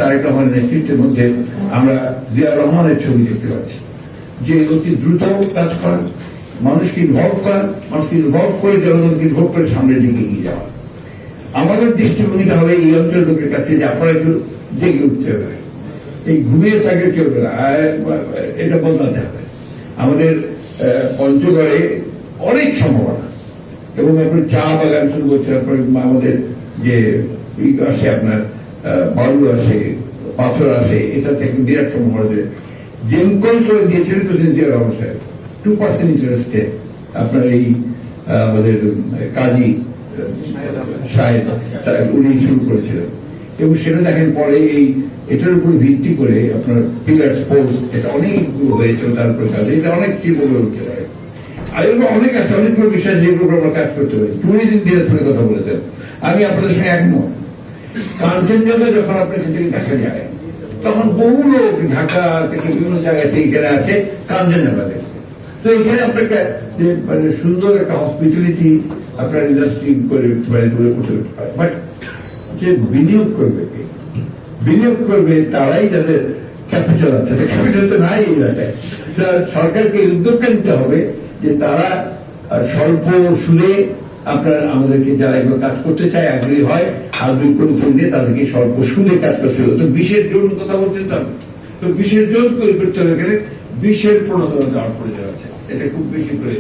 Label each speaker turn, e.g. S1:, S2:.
S1: তারেক রহমানের নেতৃত্বের মধ্যে আমরা জিয়া রহমানের ছবি দেখতে পাচ্ছি, যে অতি দ্রুত কাজ করা, মানুষকে ইনভলভ করা, মানুষকে ইনভলভ করে জনগণকে ইনভলভ করে সামনের দিকে এগিয়ে যাওয়া। আমাদের দৃষ্টিভঙ্গিটা হবে এই অঞ্চল লোকের কাছে যে আপনারা একটু জেগে উঠতে হবে, এই ঘুমিয়ে থাকলে চলবে না, এটা বদলাতে হবে। আমাদের পঞ্চগড়ে অনেক সম্ভাবনা, এবং আপনি চা বাগান শুরু করছেন, আমাদের যে আসে আপনার বালু আসে, পাথর আসে, এটা থেকে বিরাট সম্ভাবনা দেবে। জেমকল করে দিয়েছিলেন প্রেসিডেন্ট জিয়া রহমান সাহেব 2% ইন্টারেস্টে আপনার এই আমাদের কাজী সাহেব উনি শুরু করেছিলেন, এবং সেটা দেখেন পরে এই এটার উপর ভিত্তি করে আপনার পিলার স্পোর্টস এটা অনেকগুলো হয়েছিল, তারপরে কাজ এটা অনেক তীব্র উঠতে পারে। আর এগুলো অনেক আছে, অনেকগুলো বিষয় যেগুলো আমরা কাজ করতে পারি। ট্যুরিজম ডিরেক্টরের কথা বলেছেন, আমি আপনাদের সঙ্গে একমত। কাঞ্চনজঙ্ঘা যখন আপনার থেকে দেখা যায়, তখন বহু লোক ঢাকা থেকে বিভিন্ন জায়গা থেকে এখানে আসে কাঞ্চনজঙ্ঘা দেখতে। তো এখানে আপনার মানে সুন্দর একটা হসপিটালিটি আপনার ইন্ডাস্ট্রি করে উঠতে পারে, গড়ে উঠতে পারে। বাট যে বিনিয়োগ করবে, বিনিয়োগ করবে তারাই যাদের ক্যাপিটাল আছে, ক্যাপিটাল তো নাই এই এলাকায়। সরকারকে উদ্যোগটা নিতে হবে যে তারা স্বল্প সুদে আপনার আমাদেরকে যারা এগুলো কাজ করতে চায়, আগ্রহী হয়, আগ্রহী করে তুললে তাদেরকে স্বল্প সুদে কাজ করতে হবে। তো 20-এর জোন কথা বলছেন, তো 20-এর জোন করে করতে হবে, এখানে 20-এর প্রণোদনা দেওয়ার প্রয়োজন আছে, এটা খুব বেশি করে।